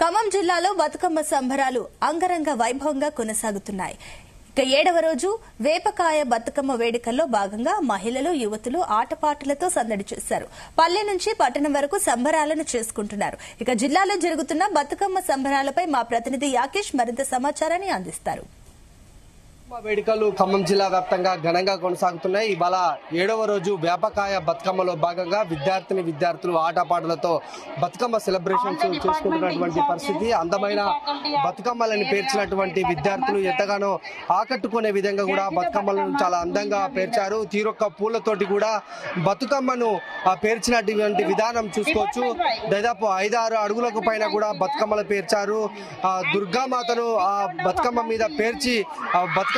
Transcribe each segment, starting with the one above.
ఖమ్మం జిల్లాలో బతుకమ్మ సంబరాలు అంగరంగ వైభవంగా కొనసాగుతున్నాయి. ఇక 7వ రోజు వేపకాయ బతుకమ్మ వేడుకల్లో భాగంగా మహిళలు, యువతులు ఆటపాటలతో సందడి చేశారు. పల్లె నుంచి పట్టణం వరకు సంబరాలను చేసుకుంటున్నారు. ఇక జిల్లాలో జరుగుతున్న బతుకమ్మ సంబరాలపై మా ప్రతినిధి యాకేష్ మరింత సమాచారాన్ని అందిస్తారు. వేడుకలు ఖమ్మం జిల్లా వ్యాప్తంగా ఘనంగా కొనసాగుతున్నాయి. ఇవాళ 7వ రోజు వేపకాయ బతుకమ్మలో భాగంగా విద్యార్థులు ఆటపాటలతో బతుకమ్మ సెలబ్రేషన్స్ చేసుకుంటున్నటువంటి పరిస్థితి. అందమైన బతుకమ్మలను పేర్చినటువంటి విద్యార్థులు ఎంతగానో ఆకట్టుకునే విధంగా కూడా బతుకమ్మలను చాలా అందంగా పేర్చారు. తీరొక్క పూలతోటి కూడా బతుకమ్మను పేర్చినటువంటి విధానం చూసుకోవచ్చు. దాదాపు 5-6 అడుగులకు పైన కూడా బతుకమ్మలు పేర్చారు. దుర్గామాతను ఆ బతుకమ్మ మీద పేర్చి బతుకమ్మ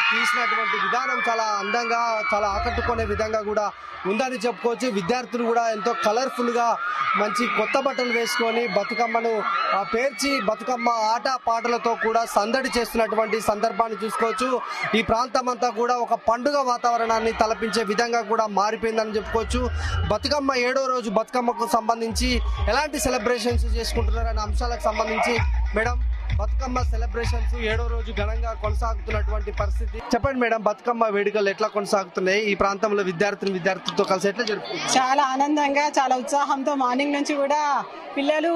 తీసినటువంటి విధానం చాలా అందంగా, చాలా ఆకట్టుకునే విధంగా కూడా ఉందని చెప్పుకోవచ్చు. విద్యార్థులు కూడా ఎంతో కలర్ఫుల్ గా మంచి కొత్త బట్టలు వేసుకొని బతుకమ్మను పేర్చి బతుకమ్మ ఆట పాటలతో కూడా సందడి చేస్తున్నటువంటి సందర్భాన్ని చూసుకోవచ్చు. ఈ ప్రాంతం అంతా కూడా ఒక పండుగ వాతావరణాన్ని తలపించే విధంగా కూడా మారిపోయిందని చెప్పుకోవచ్చు. బతుకమ్మ 7వ రోజు బతుకమ్మకు సంబంధించి ఎలాంటి సెలబ్రేషన్స్ చేసుకుంటున్నారనే అంశాలకు సంబంధించి మేడం, బతుకమ్మ సెలబ్రేషన్స్ 7వ రోజు ఘనంగా కొనసాగుతున్నటువంటి పరిస్థితి. చెప్పండి మేడం, బతుకమ్మ వేడుకలు ఎట్లా కొనసాగుతున్నాయి? ఈ ప్రాంతంలో విద్యార్థులతో కలిసి ఎట్లా జరుపుకుంటారు? చాలా ఆనందంగా, చాలా ఉత్సాహంతో మార్నింగ్ నుంచి కూడా పిల్లలు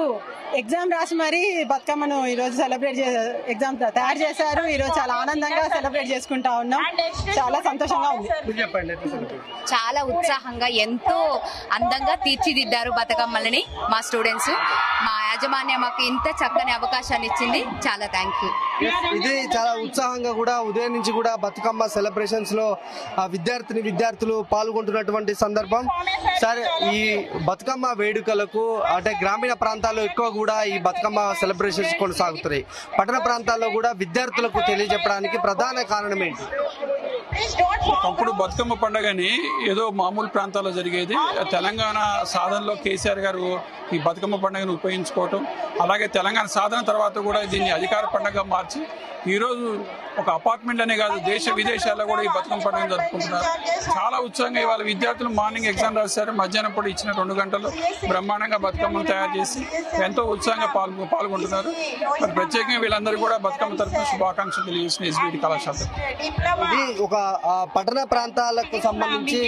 ఎగ్జామ్ రాసి మరి బతుకమ్మను ఈ రోజు ఎగ్జామ్ తయారు చేశారు. ఈ రోజు చాలా ఆనందంగా సెలబ్రేట్ చేసుకుంటా ఉన్నాం. చాలా సంతోషంగా ఉంది. చాలా ఉత్సాహంగా, ఎంతో అందంగా తీర్చిదిద్దారు బతుకమ్మలని మా స్టూడెంట్స్. మా యాజమాన్యం మాకు ఇంత చక్కని అవకాశాన్ని ఇచ్చింది. చాలా థ్యాంక్ యూ. ఇది చాలా ఉత్సాహంగా కూడా ఉదయం నుంచి కూడా బతుకమ్మ సెలబ్రేషన్స్ లో విద్యార్థులు పాల్గొంటున్నటువంటి సందర్భం. సరే, ఈ బతుకమ్మ వేడుకలకు అంటే గ్రామీణ ప్రాంతాల్లో ఎక్కువ కూడా ఈ బతుకమ్మ సెలబ్రేషన్స్ కొనసాగుతున్నాయి. పట్టణ ప్రాంతాల్లో కూడా విద్యార్థులకు తెలియజెప్పడానికి ప్రధాన కారణం ఏంటి? ఒకప్పుడు బతుకమ్మ పండుగని ఏదో మామూలు ప్రాంతాల్లో జరిగేది. తెలంగాణ సాధనలో కేసీఆర్ గారు ఈ బతుకమ్మ పండుగను ఉపయోగించుకోవటం, అలాగే తెలంగాణ సాధన తర్వాత కూడా దీన్ని అధికార పండుగగా మార్చి ఈరోజు ఒక అపార్ట్మెంట్ అనే కాదు, దేశ విదేశాల్లో కూడా ఈ బతుకమ్మ పండుగను జరుపుకుంటున్నారు. చాలా ఉత్సాహంగా ఇవాళ విద్యార్థులు మార్నింగ్ ఎగ్జామ్ రాశారు. మధ్యాహ్నం పూట ఇచ్చిన 2 గంటలు బ్రహ్మాండంగా బతుకమ్మను తయారు చేసి ఎంతో ఉత్సాహంగా పాల్గొంటున్నారు. మరి ప్రత్యేకంగా వీళ్ళందరూ కూడా బతుకమ్మ తరఫున శుభాకాంక్షలు తెలియజేసిన ఎస్బీటీ కళాశాల. ఇది ఒక పట్టణ ప్రాంతాలకు సంబంధించి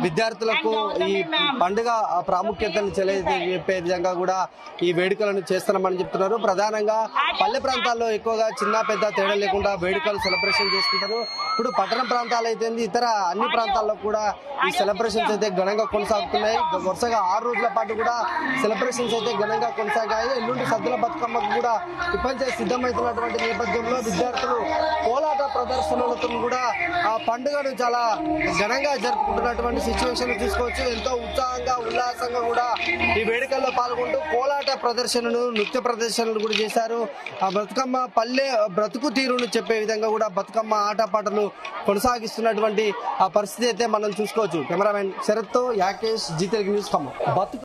విద్యార్థులకు ఈ పండుగ ప్రాముఖ్యతను చెప్పే విధంగా కూడా ఈ వేడుకలను చేస్తున్నామని చెప్తున్నారు. ప్రధానంగా పల్లె ప్రాంతాల్లో ఎక్కువగా చిన్న పెద్ద తేడా లేకుండా వేడుకలు సెలబ్రేషన్ చేసుకుంటారు. ఇప్పుడు పట్టణ ప్రాంతాలు అయితే ఇతర అన్ని ప్రాంతాల్లో కూడా ఈ సెలబ్రేషన్స్ అయితే ఘనంగా కొనసాగుతున్నాయి. వరుసగా 6 రోజుల పాటు కూడా సెలబ్రేషన్స్ అయితే ఘనంగా కొనసాగాయి. ఎల్లుండి సద్దుల బతుకమ్మకు కూడా ఇప్పటికే సిద్ధమవుతున్నటువంటి నేపథ్యంలో విద్యార్థులు కోలాట ప్రదర్శనలతో కూడా ఆ పండుగను చాలా ఘనంగా జరుపుకుంటున్నటువంటి సిచ్యువేషన్ తీసుకోవచ్చు. ఎంతో ఉత్సాహంగా, ఉల్లాసంగా కూడా ఈ వేడుకల్లో పాల్గొంటూ కోలాట ప్రదర్శనను, నృత్య ప్రదర్శనలు కూడా చేశారు. ఆ బతుకమ్మ పల్లె బ్రతుకు తీరును చెప్పే విధంగా కూడా బతుకమ్మ ఆటపాటలు కొనసాగిస్తున్నటువంటి ఆ పరిస్థితి అయితే మనం చూసుకోవచ్చు. కెమెరామెన్ శరత్ తో యాకేష్, జీ తెలుగు న్యూస్ ఖమ్మం.